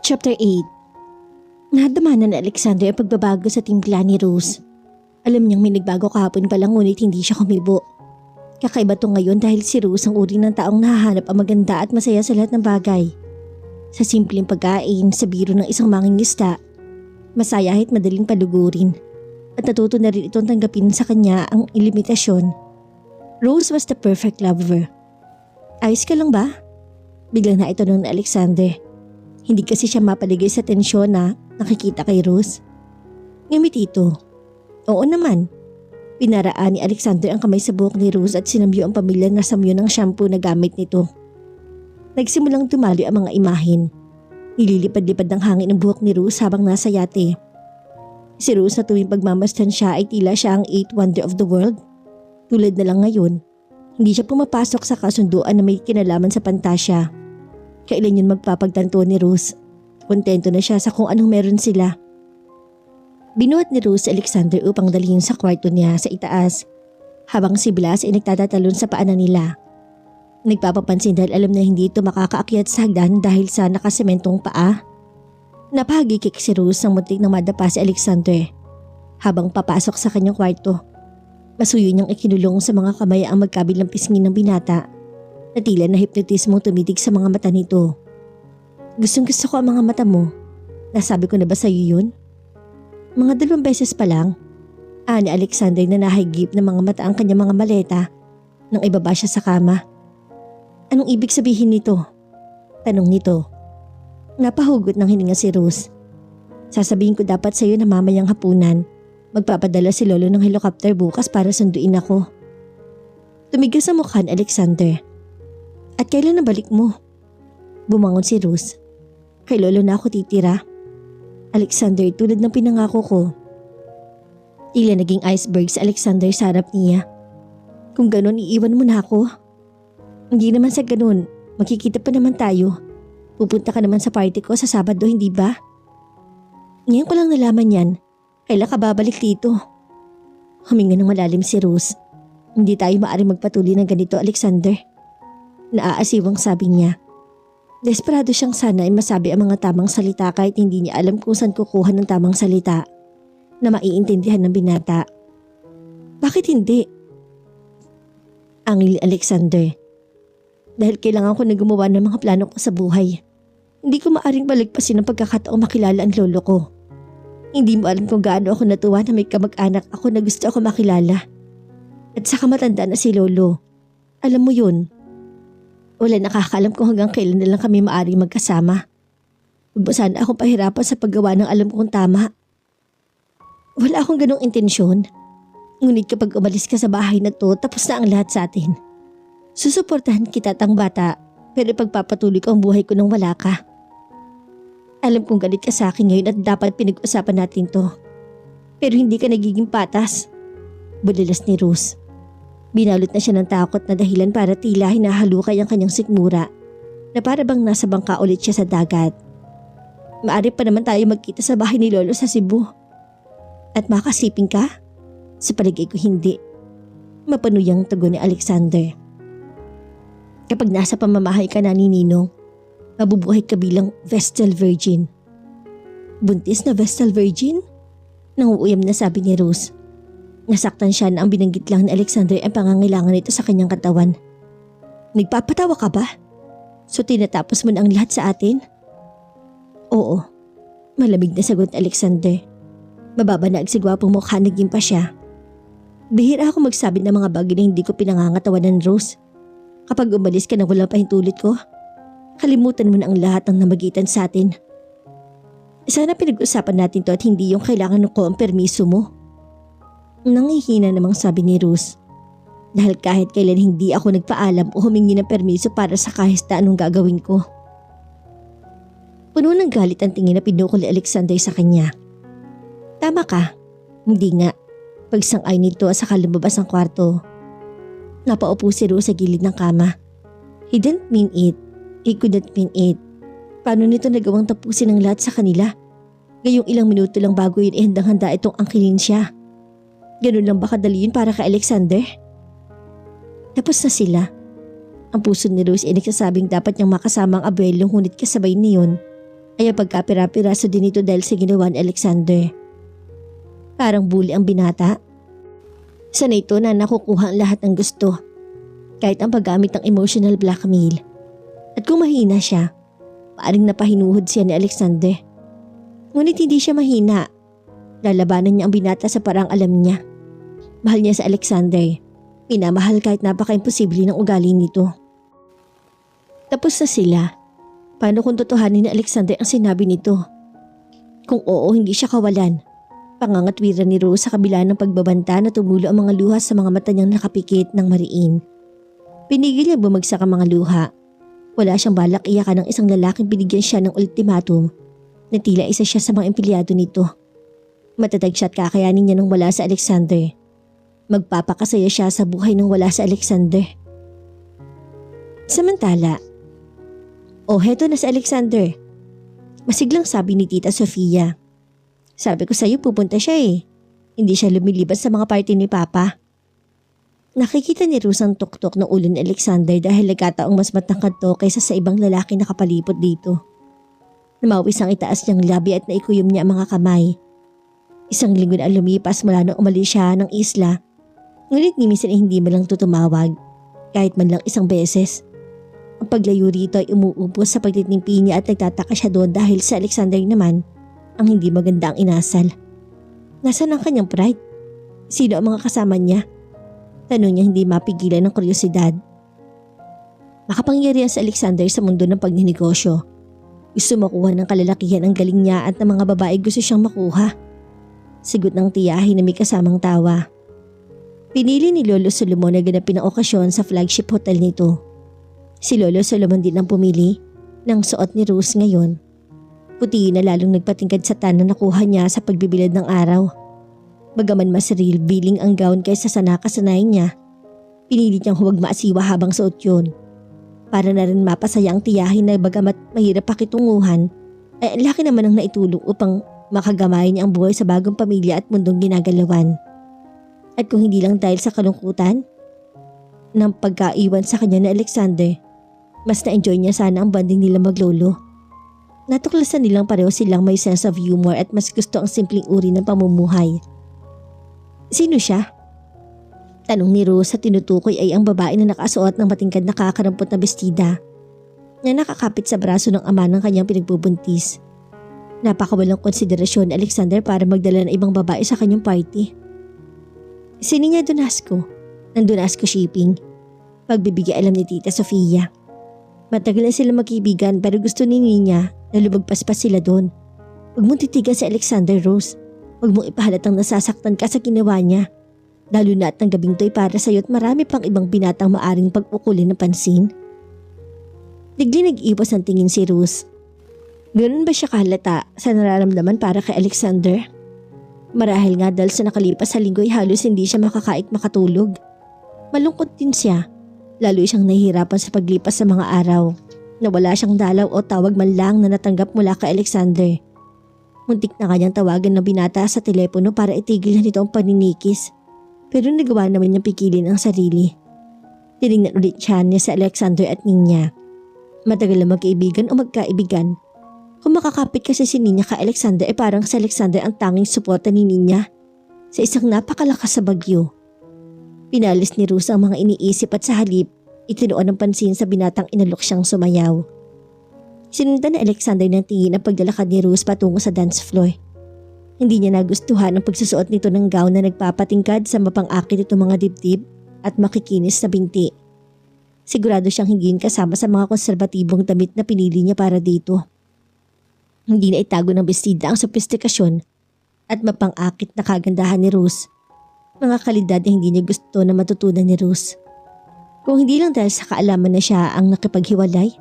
Chapter 8. Nadamanan na Alexander ang pagbabago sa timpla ni Rose. Alam niyang may nagbago kahapon pa lang ngunit hindi siya kumibo. Kakaiba to ngayon dahil si Rose ang uri ng taong nahahanap ang maganda at masaya sa lahat ng bagay. Sa simpleng pagkain, sa biro ng isang mangingisda, masaya at madaling palugurin. At natuto na rin itong tanggapin sa kanya ang ilimitasyon. Rose was the perfect lover. Ayos ka lang ba? Biglang na ito ni Alexander. Hindi kasi siya mapaligay sa tensyon na nakikita kay Rose. Ngumiti ito. Oo naman. Pinaraan ni Alexander ang kamay sa buhok ni Rose at sinambyo ang pamilya na samyo ng shampoo na gamit nito. Nagsimulang tumali ang mga imahin. Nililipad-lipad ng hangin ang buhok ni Rose habang nasa yate. Si Rose na tuwing pagmamasdan siya ay tila siya ang 8th wonder of the world. Tulad na lang ngayon, hindi siya pumapasok sa kasunduan na may kinalaman sa pantasya. Kailan yun magpapagtanto ni Rose? Kontento na siya sa kung anong meron sila. Binuhat ni Rose si Alexander upang dalhin sa kwarto niya sa itaas, habang si Blas ay nagtatatalon sa paanan nila. Nagpapapansin dahil alam na hindi ito makakaakyat sa hagdan dahil sa nakasementong paa. Napahagikik si Rose nang muntik na madapa si Alexander. Habang papasok sa kanyang kwarto, masuyo niyang ikinulong sa mga kamay ang magkabilang pisngi ng binata. Na tila na hipnotismo tumitig sa mga mata nito. Gustong gusto ko ang mga mata mo. Nasabi ko na ba sa'yo yun? Mga 2 beses pa lang. Ni Alexander na nahigip ng mga mata ang kanyang mga maleta nang ibaba siya sa kama. Anong ibig sabihin nito? Tanong nito. Napahugot ng hininga si Rose. Sasabihin ko dapat sa'yo na mamayang hapunan. Magpapadala si Lolo ng helicopter bukas para sunduin ako. Tumigas sa mukha ni Alexander. At kailan nabalik mo? Bumangon si Rose. Kay Lolo na ako titira. Alexander, tulad ng pinangako ko. Tila naging iceberg si Alexander sa harap niya. Kung ganun, iiwan mo na ako. Hindi naman sa ganun. Magkikita pa naman tayo. Pupunta ka naman sa party ko sa Sabado, hindi ba? Ngayon ko lang nalaman yan. Kailan ka babalik dito? Huminga ng malalim si Rose. Hindi tayo maaaring magpatuloy ng ganito, Alexander. Naaasiwang sabi niya. Desperado siyang sana ay masabi ang mga tamang salita kahit hindi niya alam kung saan kukuha ng tamang salita na maiintindihan ng binata. Bakit hindi? Angil Alexander. Dahil kailangan ko na gumawa ng mga plano ko sa buhay. Hindi ko maaring baligpasin ang pagkakataong makilala ang lolo ko. Hindi mo alam kung gaano ako natuwa na may kamag-anak ako na gusto ako makilala. At saka matanda na si lolo. Alam mo yun. Wala nakakaalam kung hanggang kailan na lang kami maaari magkasama. Huwag mo sana akong pahirapan sa paggawa ng alam kong tama. Wala akong ganong intensyon. Ngunit kapag umalis ka sa bahay na to, tapos na ang lahat sa atin. Susuportahan kita tang bata, pero pagpapatuloy ko ang buhay ko nang wala ka. Alam kong galit ka sa akin ngayon at dapat pinag-usapan natin to. Pero hindi ka nagiging patas. Bulilas ni Rose. Binalot na siya ng takot na dahilan para tila hinahalukay ang kanyang sikmura na para bang nasa bangka ulit siya sa dagat. Maaari pa naman tayo magkita sa bahay ni Lolo sa Cebu. At makasiping ka? Sa paligay ko hindi. Mapanuyang tugon ni Alexander. Kapag nasa pamamahay ka na ni Ninong, mabubuhay ka bilang Vestal Virgin. Buntis na Vestal Virgin? Nanguuyam na sabi ni Rose. Nasaktan siya na ang binanggit lang ni Alexander ang pangangailangan nito sa kanyang katawan. Nagpapatawa ka ba? So tinatapos mo na ang lahat sa atin? Oo. Malamig na sagot ni Alexander. Mababa na ang sigwapong mukha naging pa siya. Bihira ako magsabi ng mga bagay na hindi ko pinangangatawan ng Rose. Kapag umalis ka na walang pahintulit ko, kalimutan mo na ang lahat ng namagitan sa atin. Sana pinag-usapan natin to at hindi yung kailangan ko ang permiso mo. Nangihina namang sabi ni Rose. Dahil kahit kailan hindi ako nagpaalam o humingi ng permiso para sa kahit na anong gagawin ko. Puno ng galit ang tingin na pinukol ni Alexander sa kanya. Tama ka. Hindi nga. Pagsang-ay nito sa lumabas ng kwarto. Napaupo si Rose sa gilid ng kama. He didn't mean it. He couldn't mean it. Paano nito nagawang tapusin ang lahat sa kanila? Ngayong ilang minuto lang bago yun handang-handa itong angkinin siya. Ganun lang ba kadali yun para kay Alexander? Tapos na sila. Ang puso ni Rose ay nagsasabing dapat niyang makasama ang abuelo ngunit kasabay niyon ay ang pagkapira-piraso din ito dahil sa ginawa ni Alexander. Parang bully ang binata. Sanay ito na nakukuha ang lahat ng gusto, kahit ang paggamit ng emotional blackmail. At kung mahina siya, maaring napahinuhod siya ni Alexander. Ngunit hindi siya mahina. Lalabanan niya ang binata sa parang alam niya. Mahal niya sa Alexander. Minamahal kahit napaka-imposible ng ugali nito. Tapos na sila. Paano kung totohanin ni Alexander ang sinabi nito? Kung oo, hindi siya kawalan. Pangangatwiran ni Rose sa kabila ng pagbabanta na tumulo ang mga luha sa mga mata niyang nakapikit ng mariin. Pinigil niya bumagsak ang mga luha. Wala siyang balak iyakan ng isang lalaking binigyan siya ng ultimatum na tila isa siya sa mga empleyado nito. Matatag siya at kakayanin niya nang wala sa Alexander. Magpapakasaya siya sa buhay nang wala sa Alexander. Samantala, heto na si Alexander. Masiglang sabi ni Tita Sofia. Sabi ko sa'yo pupunta siya eh. Hindi siya lumilibas sa mga party ni Papa. Nakikita ni Rose ang tuktok ng ulo ni Alexander dahil nagkataong mas matangkad to kaysa sa ibang lalaki na kapalipot dito. Namawis ang itaas niyang labi at naikuyom niya ang mga kamay. Isang linggo na lumipas mula nang umalis siya ng isla. Ngunit ni minsan ay hindi man lang tumawag, kahit man lang isang beses. Ang paglayo rito ay umuupos sa pagtitimpi niya at nagtataka siya doon dahil sa Alexander naman ang hindi maganda ang inasal. Nasaan ang kanyang pride? Sino ang mga kasama niya? Tanong niya hindi mapigilan ng kuryosidad. Makapangyarihan sa Alexander sa mundo ng pagninegosyo. Gusto makuha ng kalalakihan ang galing niya at ng mga babae gusto siyang makuha. Sigot ng tiyahin na may kasamang tawa. Pinili ni Lolo Solomon na ganapin ang okasyon sa flagship hotel nito. Si Lolo Solomon din ang pumili ng suot ni Rose ngayon. Puti na lalong nagpatingkad sa tan na nakuha niya sa pagbibilad ng araw. Bagaman mas revealing ang gown kaysa sa nakasanayan niya, pinilit niyang huwag maasiwa habang suot yun. Para na rin mapasaya ang tiyahin na bagamat mahirap pakitunguhan, ay ang laki naman ang naitulong upang makagamayan niya ang buhay sa bagong pamilya at mundong ginagalawan. At kung hindi lang dahil sa kalungkutan ng pagkaiwan sa kanya ni Alexander, mas na-enjoy niya sana ang bonding nila maglolo. Natuklasan nilang pareho silang may sense of humor at mas gusto ang simpleng uri ng pamumuhay. Sino siya? Tanong ni Rose sa tinutukoy ay ang babae na nakasuot ng matingkad na kakarampot na bestida na nakakapit sa braso ng ama ng kanyang pinagbubuntis. Napakawalang konsiderasyon ni Alexander para magdala ng ibang babae sa kanyang party. Si Niña Donasco, ng Donasco Shipping. Pagbibigay alam ni Tita Sofia. Matagal na sila magkaibigan pero gusto ni Niña na lumagpas pa sila doon. Huwag mong titigan si Alexander, Rose. Huwag mong ipahalatang nasasaktan ka sa ginawa niya. Lalo na at ang gabing to'y para sa'yo at marami pang ibang binatang maaring pag-ukulin ng pansin. Bigli nag-iwas ang tingin si Rose. Ganun ba siya kahalata sa nararamdaman para kay Alexander? Marahil nga dahil sa nakalipas sa linggo ay halos hindi siya makakaik makatulog. Malungkot din siya. Lalo siyang nahihirapan sa paglipas sa mga araw na wala siyang dalaw o tawag man lang na natanggap mula kay Alexander. Muntik na kanyang tawagan ng binata sa telepono para itigil na nito ang paninikis. Pero nagawa naman niyang pikilin ang sarili. Tinignan ulit siya niya sa Alexander at Ninya. Matagal na magkaibigan o magkaibigan. Kung makakapit kasi si Ninya kay Alexander ay parang si Alexander ang tanging suporta ni Ninya sa isang napakalakas sa bagyo. Pinalis ni Rose ang mga iniisip at sa halip, itinuon ng pansin sa binatang inalok siyang sumayaw. Sinundan ni Alexander ng tingin ang paglalakad ni Rose patungo sa dance floor. Hindi niya nagustuhan ang pagsusuot nito ng gown na nagpapatingkad sa mapang-akit itong mga dibdib at makikinis na binti. Sigurado siyang hindi kasama sa mga konserbatibong damit na pinili niya para dito. Hindi na itago ng bestida ang sophistikasyon at mapang-akit na kagandahan ni Rose. Mga kalidad na hindi niya gusto na matutunan ni Rose. Kung hindi lang dahil sa kaalaman na siya ang nakipaghiwalay,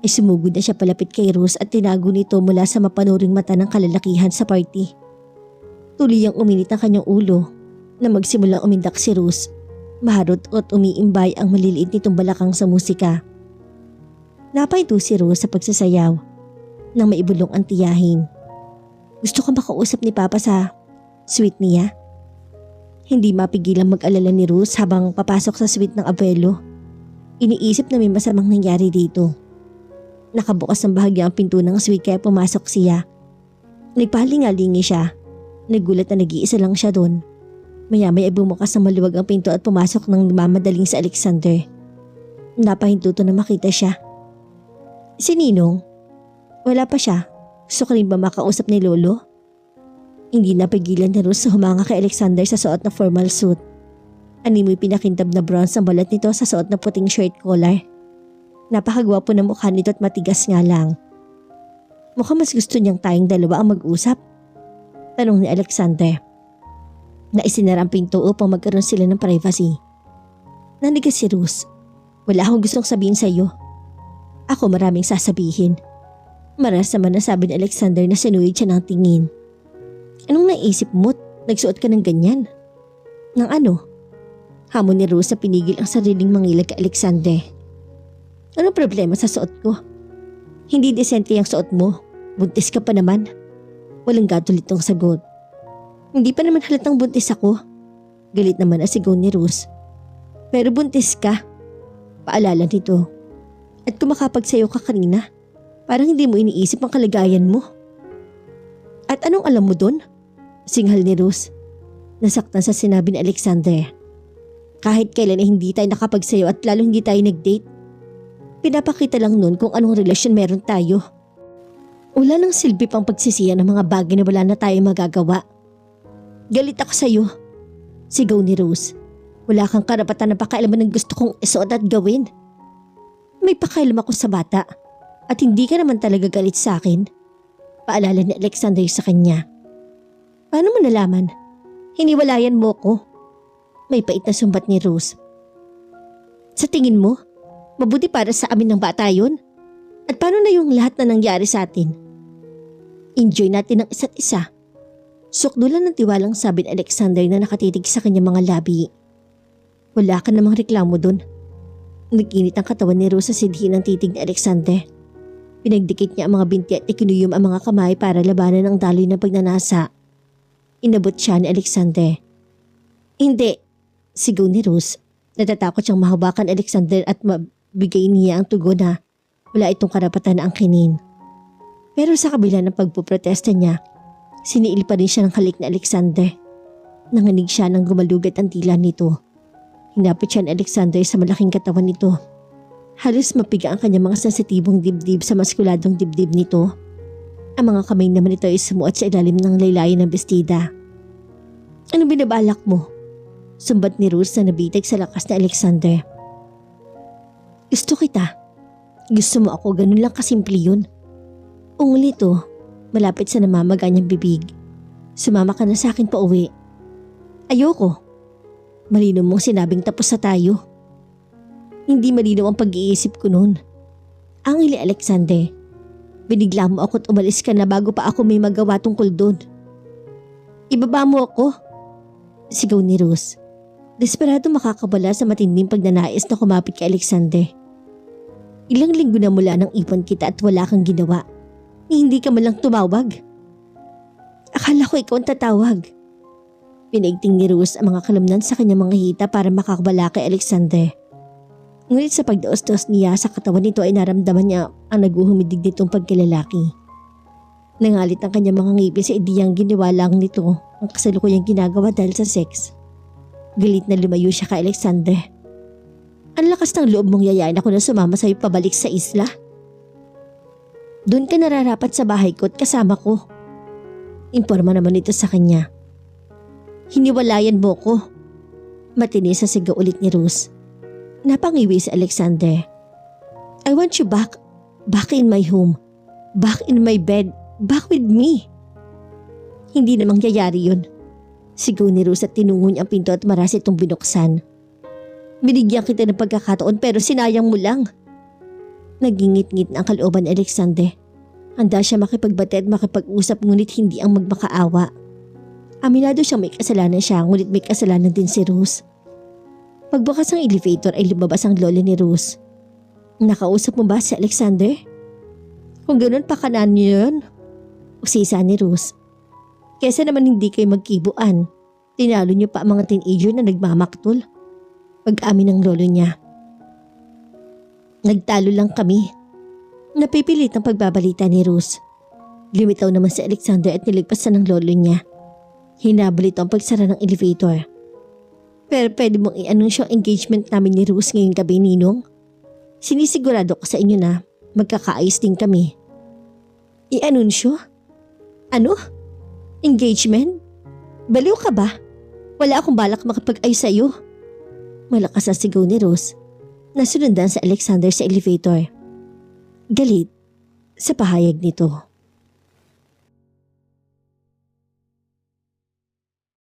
ay sumugod na siya palapit kay Rose at tinago nito mula sa mapanuring mata ng kalalakihan sa party. Tuliyang uminit ang kanyang ulo na magsimulang umindak si Rose. Maharot at umiimbay ang maliliit nitong balakang sa musika. Napahinto si Rose sa pagsasayaw nang maibulong ang tiyahin. Gusto kang makausap ni Papa sa suite niya? Hindi mapigilang mag-alala ni Rose habang papasok sa suite ng abuelo. Iniisip na may masamang nangyari dito. Nakabukas ng bahagya ang pinto ng suite kaya pumasok siya. Nagpalingalingi siya. Nagulat na nag-iisa lang siya doon. Maya-maya ay bumukas ng maluwag ang pinto at pumasok ng mamadaling sa Alexander. Napahintuto na makita siya. Si Ninong? Wala pa siya. Gusto ka rin ba makausap ni Lolo? Hindi napigilan ni Rose sa humanga kay Alexander sa suot na formal suit. Animoy pinakintab na bronze ang balat nito sa suot na puting shirt collar. Napakagwapo ng mukha nito at matigas nga lang. Mukhang mas gusto niyang tayong dalawa ang mag-usap. Tanong ni Alexander. Naisinara ang pinto upang magkaroon sila ng privacy. Nanigas si Rose. Wala akong gustong sabihin sa iyo. Ako maraming sasabihin. Maras naman na sabi ni Alexander na sinuyod siya ng tingin. Anong naisip mo't nagsuot ka ng ganyan? Nang ano? Hamon ni Rose na pinigil ang sariling mangilag kay Alexander. Ano problema sa suot ko? Hindi desente ang suot mo. Buntis ka pa naman. Walang gatulit tong sagot. Hindi pa naman halatang buntis ako. Galit naman ang sigaw ni Rose. Pero buntis ka. Paalala nito. At kung makapagsayo ka kanina, parang hindi mo iniisip ang kalagayan mo. At anong alam mo doon? Singhal ni Rose. Nasaktan sa sinabi ni Alexander. Kahit kailan ay hindi tayo nakapagsayo at lalo hindi tayo nag-date. Pinapakita lang nun kung anong relasyon meron tayo. Wala nang silbi pang pagsisiyan ng mga bagay na wala na tayo magagawa. Galit ako sa'yo. Sigaw ni Rose. Wala kang karapatan na pakialaman ng gusto kong isuot at gawin. May pakialam ako sa bata at hindi ka naman talaga galit sa akin. Paalala ni Alexander sa kanya. Paano mo nalaman? Hiniwalayan mo ko. May pait na sumbat ni Rose. Sa tingin mo, mabuti para sa amin ng bata yun? At paano na yung lahat na nangyari sa atin? Enjoy natin ang isa't isa. Sukdulan ng tiwalang sabi ni Alexander na nakatitig sa kanyang mga labi. Wala ka namang reklamo dun. Nag-init ang katawan ni Rose sa sidhi ng titig ni Alexander. Pinagdikit niya ang mga binti at ikinuyom ang mga kamay para labanan ang daloy ng pagnanasa. Inabot siya ni Alexander. Hindi, sigaw ni Rose. Natatakot siyang mahawakan Alexander at mabigay niya ang tugon na wala itong karapatan na angkinin. Pero sa kabila ng pagpuprotesta niya, siniil pa rin siya ng halik ni Alexander. Nanganig siya nang gumalugat ang tila nito. Hinapit siya ni Alexander sa malaking katawan nito. Halos mapiga ang kanyang mga sensitibong dibdib sa maskuladong dibdib nito. Ang mga kamay naman ito ay sumuot sa ilalim ng laylayan ng bestida. Ano binabalak mo? Sumbat ni Rose na nabitig sa lakas ni Alexander. Gusto kita. Gusto mo ako, ganun lang kasimple yun. Ungol ito, malapit sa namamaga niyang bibig. Sumama ka na sa akin pa uwi. Ayoko. Malinaw mong sinabing tapos na tayo. Hindi malinaw ang pag-iisip ko noon. Ang ili Alexander. Binigla mo ako at umalis ka na bago pa ako may magawa tungkol doon. Ibaba mo ako. Sigaw ni Rose. Desperado makakabala sa matinding pagnanais na kumapit kay Alexander. Ilang linggo na mula nang ipon kita at wala kang ginawa. Hindi ka malang tumawag. Akala ko ikaw ang tatawag. Pinaigting ni Rose ang mga kalamnan sa kanyang mga hita para makakabala kay Alexander. Ngunit sa pagdaos-daos niya sa katawan nito ay naramdaman niya ang naguhumidig nitong pagkalalaki. Nangalit ang kanyang mga ngipin sa ideyang ginawa lang nito ang kasalukuyang ginagawa dahil sa sex. Galit na lumayo siya kay Alexander. Ang lakas ng loob mong yayain ako na sumama sa'yo pabalik sa isla. Doon ka nararapat sa bahay ko at kasama ko. Imporma naman ito sa kanya. Hiniwalayan mo ko. Matinis sa sigaw ulit ni Rose. Napangiwi si Alexander. I want you back. Back in my home. Back in my bed. Back with me. Hindi namang yayari yun. Sigaw ni Rose at tinungo niya ang pinto at maras itong binuksan. Binigyan kita ng pagkakataon pero sinayang mo lang. Nagingit-ngit na ang kalooban ni Alexander. Handa siya makipagbati at makipag-usap ngunit hindi ang magmakaawa. Aminado siyang may kasalanan siya ngunit may kasalanan din si Rose. Pagbukas ng elevator ay lumabas ang lola ni Rose. Nakausap mo ba si Alexander? Kung ganun pa kanan niyo yun? Usisa ni Rose. Kesa naman hindi kayo magkibuan. Tinalo niyo pa ang mga teenager na nagmamaktol. Pag-amin ng lolo niya. Nagtalo lang kami. Napipilit ang pagbabalita ni Rose. Lumitaw naman si Alexander at niligpasan ng lolo niya. Hinabol ito ang pagsara ng elevator. Pero pwede mong i-anunsyo ang engagement namin ni Rose ngayong gabi, Ninong. Sinisigurado ko sa inyo na magkakaayos din kami. I-anunsyo? Ano? Engagement? Baliw ka ba? Wala akong balak makapag-ayos sa'yo. Malakas ang sigaw ni Rose. Nasunundan sa Alexander sa elevator. Galit sa pahayag nito.